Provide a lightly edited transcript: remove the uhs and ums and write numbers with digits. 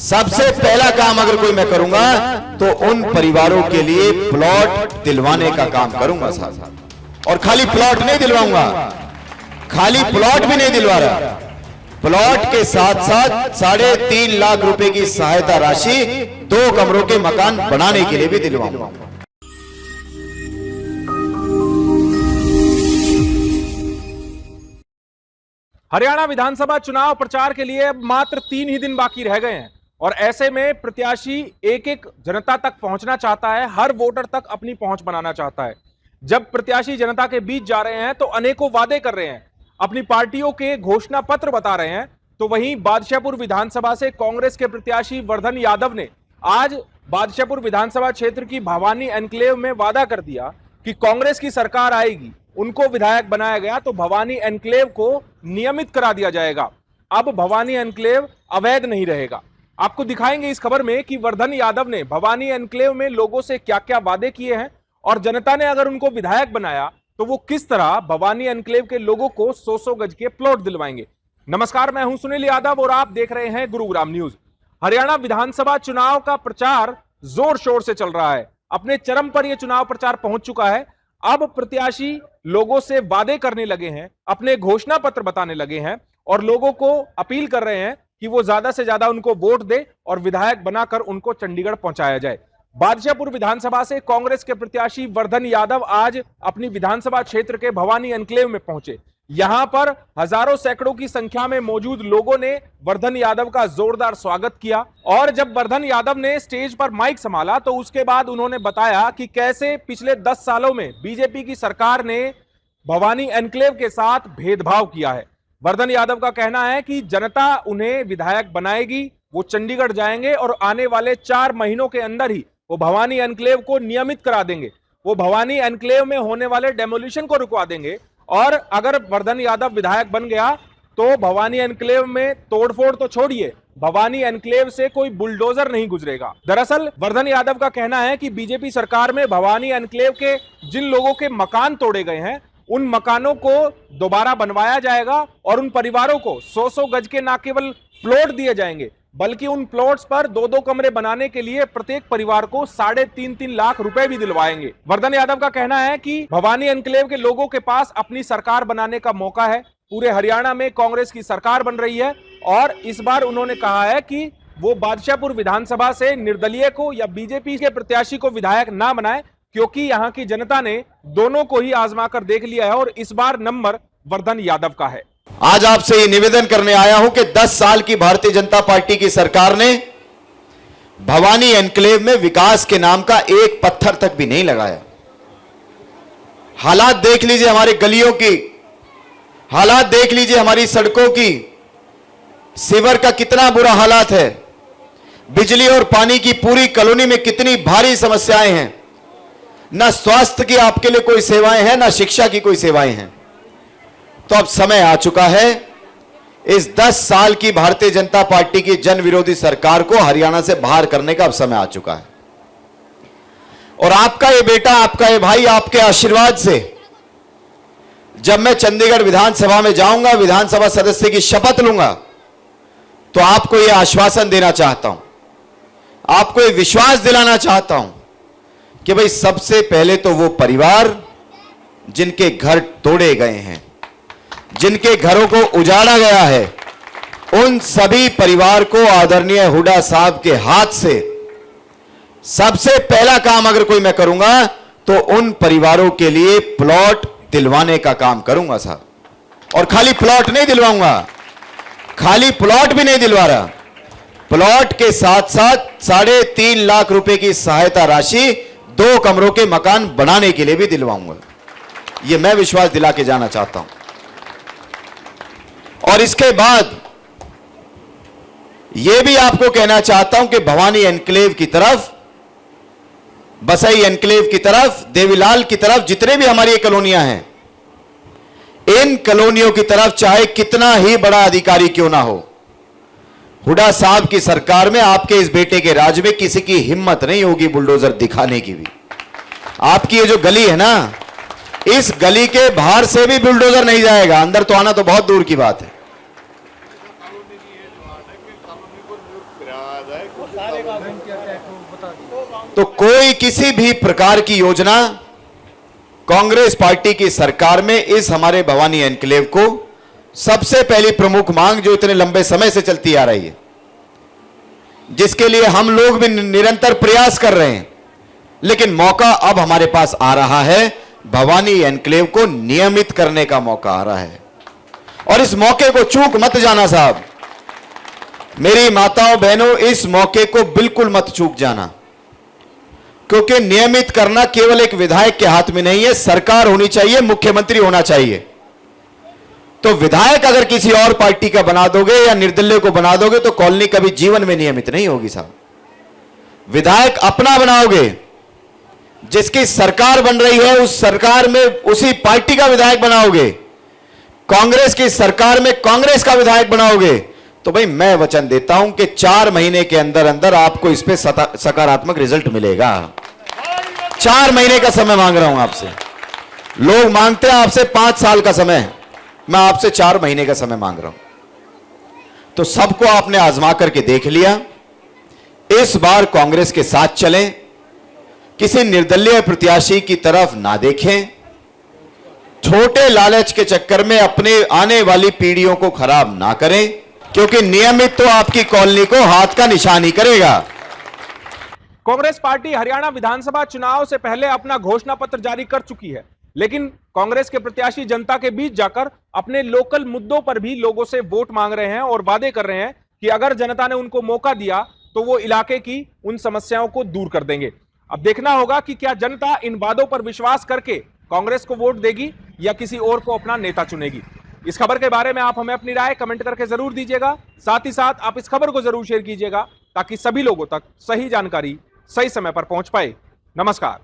सबसे पहला काम अगर कोई मैं करूंगा तो उन परिवारों के लिए प्लॉट दिलवाने का काम करूंगा साहब। और खाली प्लॉट नहीं दिलवाऊंगा, खाली प्लॉट भी नहीं दिलवा रहा, प्लॉट के साथ साथ 3.5 लाख रुपए की सहायता राशि 2 कमरों के मकान बनाने के लिए भी दिलवाऊंगा। हरियाणा विधानसभा चुनाव प्रचार के लिए अब मात्र 3 ही दिन बाकी रह गए हैं और ऐसे में प्रत्याशी एक एक जनता तक पहुंचना चाहता है, हर वोटर तक अपनी पहुंच बनाना चाहता है। जब प्रत्याशी जनता के बीच जा रहे हैं तो अनेकों वादे कर रहे हैं, अपनी पार्टियों के घोषणा पत्र बता रहे हैं। तो वहीं बादशाहपुर विधानसभा से कांग्रेस के प्रत्याशी वर्धन यादव ने आज बादशाहपुर विधानसभा क्षेत्र की भवानी एनक्लेव में वादा कर दिया कि कांग्रेस की सरकार आएगी, उनको विधायक बनाया गया तो भवानी एनक्लेव को नियमित करा दिया जाएगा। अब भवानी एनक्लेव अवैध नहीं रहेगा। आपको दिखाएंगे इस खबर में कि वर्धन यादव ने भवानी एनक्लेव में लोगों से क्या क्या वादे किए हैं और जनता ने अगर उनको विधायक बनाया तो वो किस तरह भवानी एनक्लेव के लोगों को 100 गज के प्लॉट दिलवाएंगे। नमस्कार, मैं हूं सुनील यादव और आप देख रहे हैं गुरुग्राम न्यूज। हरियाणा विधानसभा चुनाव का प्रचार जोर शोर से चल रहा है, अपने चरम पर यह चुनाव प्रचार पहुंच चुका है। अब प्रत्याशी लोगों से वादे करने लगे हैं, अपने घोषणा पत्र बताने लगे हैं और लोगों को अपील कर रहे हैं कि वो ज्यादा से ज्यादा उनको वोट दे और विधायक बनाकर उनको चंडीगढ़ पहुंचाया जाए। बादशाहपुर विधानसभा से कांग्रेस के प्रत्याशी वर्धन यादव आज अपनी विधानसभा क्षेत्र के भवानी एनक्लेव में पहुंचे। यहां पर हजारों सैकड़ों की संख्या में मौजूद लोगों ने वर्धन यादव का जोरदार स्वागत किया और जब वर्धन यादव ने स्टेज पर माइक संभाला तो उसके बाद उन्होंने बताया कि कैसे पिछले 10 सालों में बीजेपी की सरकार ने भवानी एनक्लेव के साथ भेदभाव किया है। वर्धन यादव का कहना है कि जनता उन्हें विधायक बनाएगी, वो चंडीगढ़ जाएंगे और आने वाले 4 महीनों के अंदर ही वो भवानी एनक्लेव को नियमित करा देंगे। वो भवानी एनक्लेव में होने वाले डेमोलिशन को रुकवा देंगे और अगर वर्धन यादव विधायक बन गया तो भवानी एनक्लेव में तोड़फोड़ तो छोड़िए, भवानी एनक्लेव से कोई बुलडोजर नहीं गुजरेगा। दरअसल वर्धन यादव का कहना है कि बीजेपी सरकार में भवानी एनक्लेव के जिन लोगों के मकान तोड़े गए हैं उन मकानों को दोबारा बनवाया जाएगा और उन परिवारों को 100 गज के ना केवल प्लॉट दिए जाएंगे बल्कि उन प्लॉट्स पर 2-2 कमरे बनाने के लिए प्रत्येक परिवार को 3.5 लाख रुपए भी दिलवाएंगे। वर्धन यादव का कहना है कि भवानी एनक्लेव के लोगों के पास अपनी सरकार बनाने का मौका है। पूरे हरियाणा में कांग्रेस की सरकार बन रही है और इस बार उन्होंने कहा है कि वो बादशाहपुर विधानसभा से निर्दलीय को या बीजेपी के प्रत्याशी को विधायक ना बनाए, क्योंकि यहां की जनता ने दोनों को ही आजमा कर देख लिया है और इस बार नंबर वर्धन यादव का है। आज आपसे ये निवेदन करने आया हूं कि 10 साल की भारतीय जनता पार्टी की सरकार ने भवानी एनक्लेव में विकास के नाम का एक पत्थर तक भी नहीं लगाया। हालात देख लीजिए हमारी गलियों की, हालात देख लीजिए हमारी सड़कों की, सीवर का कितना बुरा हालात है, बिजली और पानी की पूरी कॉलोनी में कितनी भारी समस्याएं हैं। ना स्वास्थ्य की आपके लिए कोई सेवाएं हैं, ना शिक्षा की कोई सेवाएं हैं। तो अब समय आ चुका है इस 10 साल की भारतीय जनता पार्टी की जन विरोधी सरकार को हरियाणा से बाहर करने का अब समय आ चुका है। और आपका ये बेटा, आपका ये भाई, आपके आशीर्वाद से जब मैं चंडीगढ़ विधानसभा में जाऊंगा, विधानसभा सदस्य की शपथ लूंगा, तो आपको यह आश्वासन देना चाहता हूं, आपको यह विश्वास दिलाना चाहता हूं कि भाई सबसे पहले तो वो परिवार जिनके घर तोड़े गए हैं, जिनके घरों को उजाड़ा गया है, उन सभी परिवार को आदरणीय हुड्डा साहब के हाथ से सबसे पहला काम अगर कोई मैं करूंगा तो उन परिवारों के लिए प्लॉट दिलवाने का काम करूंगा साहब। और खाली प्लॉट नहीं दिलवाऊंगा, खाली प्लॉट भी नहीं दिलवा रहा, प्लॉट के साथ साथ 3.5 लाख रुपए की सहायता राशि 2 कमरों के मकान बनाने के लिए भी दिलवाऊंगा। यह मैं विश्वास दिला के जाना चाहता हूं। और इसके बाद यह भी आपको कहना चाहता हूं कि भवानी एनक्लेव की तरफ, बसई एनक्लेव की तरफ, देवीलाल की तरफ, जितने भी हमारी कॉलोनियां हैं, इन कॉलोनियों की तरफ चाहे कितना ही बड़ा अधिकारी क्यों ना हो, हुड्डा साहब की सरकार में आपके इस बेटे के राज में किसी की हिम्मत नहीं होगी बुलडोजर दिखाने की भी। आपकी ये जो गली है ना, इस गली के बाहर से भी बुलडोजर नहीं जाएगा, अंदर तो आना तो बहुत दूर की बात है। तो कोई किसी भी प्रकार की योजना कांग्रेस पार्टी की सरकार में इस हमारे भवानी एनक्लेव को सबसे पहली प्रमुख मांग जो इतने लंबे समय से चलती आ रही है, जिसके लिए हम लोग भी निरंतर प्रयास कर रहे हैं, लेकिन मौका अब हमारे पास आ रहा है। भवानी एनक्लेव को नियमित करने का मौका आ रहा है और इस मौके को चूक मत जाना साहब। मेरी माताओं बहनों, इस मौके को बिल्कुल मत चूक जाना, क्योंकि नियमित करना केवल एक विधायक के हाथ में नहीं है, सरकार होनी चाहिए, मुख्यमंत्री होना चाहिए। तो विधायक अगर किसी और पार्टी का बना दोगे या निर्दलीय को बना दोगे तो कॉलोनी कभी जीवन में नियमित नहीं होगी साहब। विधायक अपना बनाओगे, जिसकी सरकार बन रही है उस सरकार में उसी पार्टी का विधायक बनाओगे, कांग्रेस की सरकार में कांग्रेस का विधायक बनाओगे, तो भाई मैं वचन देता हूं कि 4 महीने के अंदर अंदर आपको इस पे सकारात्मक रिजल्ट मिलेगा। 4 महीने का समय मांग रहा हूं आपसे। लोग मांगते हैं आपसे 5 साल का समय, मैं आपसे 4 महीने का समय मांग रहा हूं। तो सबको आपने आजमा करके देख लिया। इस बार कांग्रेस के साथ चलें, किसी निर्दलीय प्रत्याशी की तरफ ना देखें, छोटे लालच के चक्कर में अपने आने वाली पीढ़ियों को खराब ना करें, क्योंकि नियमित तो आपकी कॉलोनी को हाथ का निशान ही करेगा। कांग्रेस पार्टी हरियाणा विधानसभा चुनाव से पहले अपना घोषणा पत्र जारी कर चुकी है, लेकिन कांग्रेस के प्रत्याशी जनता के बीच जाकर अपने लोकल मुद्दों पर भी लोगों से वोट मांग रहे हैं और वादे कर रहे हैं कि अगर जनता ने उनको मौका दिया तो वो इलाके की उन समस्याओं को दूर कर देंगे। अब देखना होगा कि क्या जनता इन वादों पर विश्वास करके कांग्रेस को वोट देगी या किसी और को अपना नेता चुनेगी। इस खबर के बारे में आप हमें अपनी राय कमेंट करके जरूर दीजिएगा। साथ ही साथ आप इस खबर को जरूर शेयर कीजिएगा ताकि सभी लोगों तक सही जानकारी सही समय पर पहुंच पाए। नमस्कार।